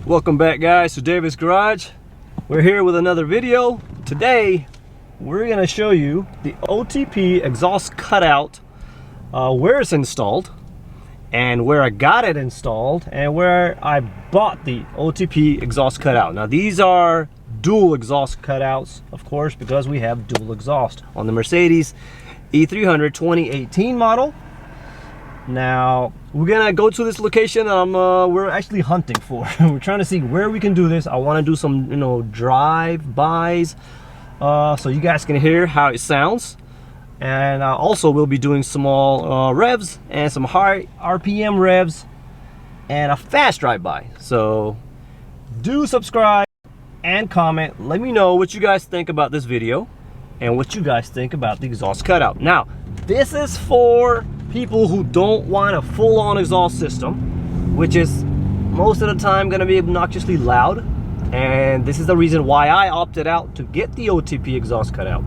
Welcome back, guys, to David's Garage. We're here with another video. Today we're going to show you the OTP exhaust cutout, where it's installed and where I got it installed and where I bought the OTP exhaust cutout. Now these are dual exhaust cutouts, of course, because we have dual exhaust on the Mercedes E300 2018 model. Now we're gonna go to this location we're actually hunting for. We're trying to see where we can do this. I want to do some, drive-bys, so you guys can hear how it sounds. And also we'll be doing small revs and some high RPM revs and a fast drive-by. So do subscribe and comment. Let me know what you guys think about this video and what you guys think about the exhaust cutout. Now this is for people who don't want a full-on exhaust system, which is most of the time going to be obnoxiously loud, and this is the reason why I opted out to get the OTP exhaust cutout.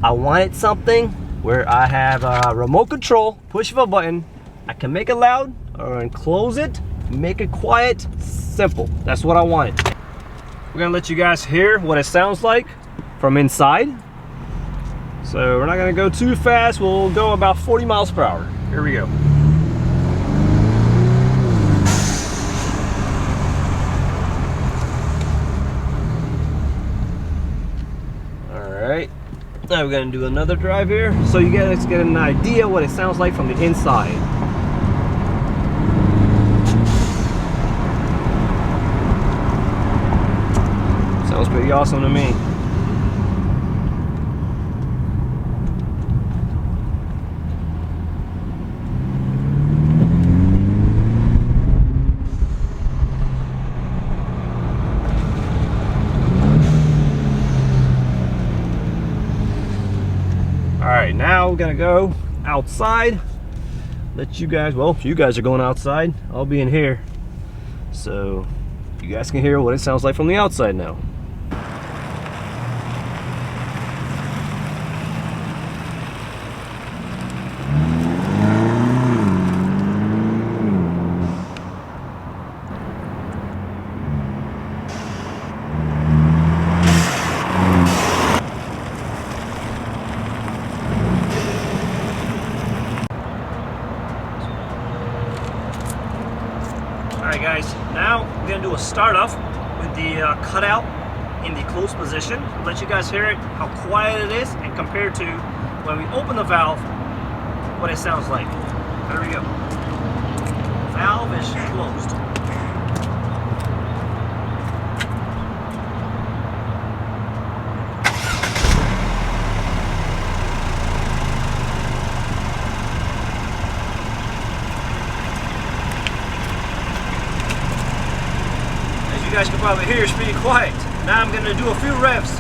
I wanted something where I have a remote control, push of a button, I can make it loud or close it, make it quiet, simple. That's what I wanted. We're gonna let you guys hear what it sounds like from inside. So we're not gonna go too fast. We'll go about 40 miles per hour. Here we go. All right, now we're gonna do another drive here so you guys get an idea what it sounds like from the inside. Sounds pretty awesome to me. Alright, now we're gonna go outside. Let you guys, well, you guys are going outside, I'll be in here. So you guys can hear what it sounds like from the outside now. Alright guys, now we're going to do a start off with the cutout in the closed position. I'll let you guys hear it, how quiet it is, and compared to when we open the valve, what it sounds like. There we go. Valve is closed. You guys can probably hear it's pretty quiet. Now I'm going to do a few revs.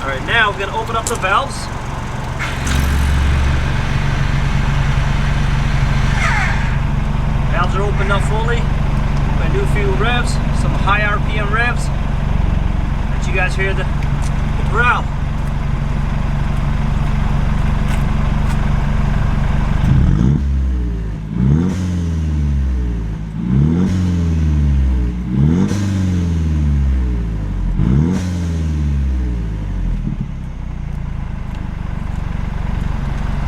Alright, now we're going to open up the valves. Valves are opened up fully. I'm going to do a few revs, some high RPM revs. Let you guys hear the growl.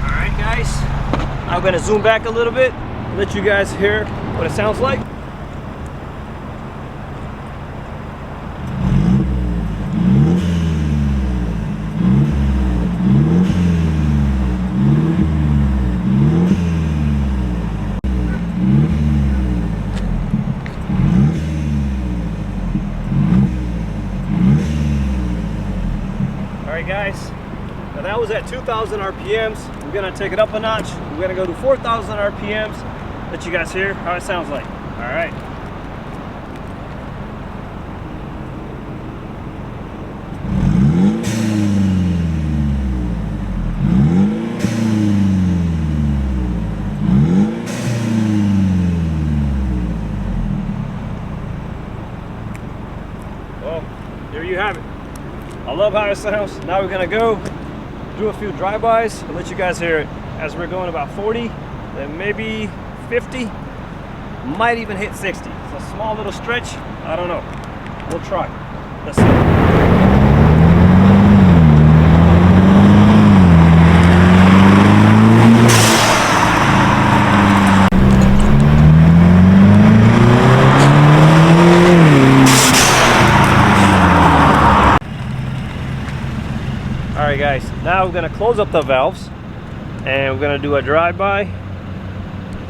Alright guys, I'm going to zoom back a little bit. Let you guys hear what it sounds like. Alright guys, now that was at 2,000 RPMs. We're gonna take it up a notch. We're gonna go to 4,000 RPMs. Let you guys hear how it sounds like. All right. Well, there you have it. I love how it sounds. Now we're gonna go do a few drive-bys. I'll let you guys hear it as we're going about 40, then maybe 50, might even hit 60. It's a small little stretch. I don't know. We'll try. Let's see. Alright guys, now we're going to close up the valves and we're going to do a drive-by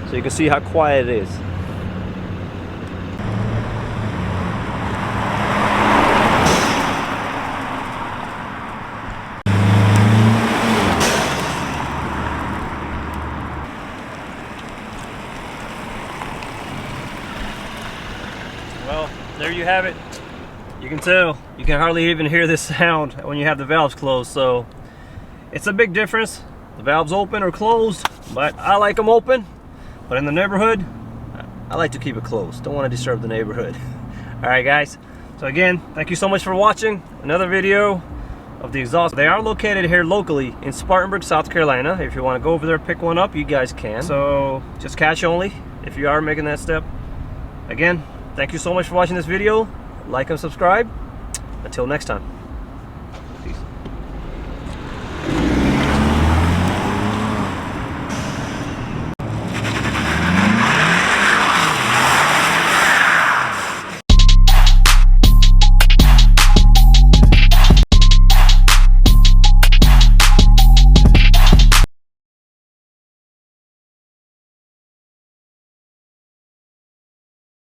so you can see how quiet it is. Well, there you have it. You can tell, you can hardly even hear this sound when you have the valves closed, so it's a big difference. The valves open or closed, but I like them open. But in the neighborhood, I like to keep it closed. Don't want to disturb the neighborhood. All right, guys. So again, thank you so much for watching another video of the exhaust. They are located here locally in Spartanburg, South Carolina. If you want to go over there, pick one up, you guys can. So just cash only if you are making that step. Again, thank you so much for watching this video. Like and subscribe. Until next time.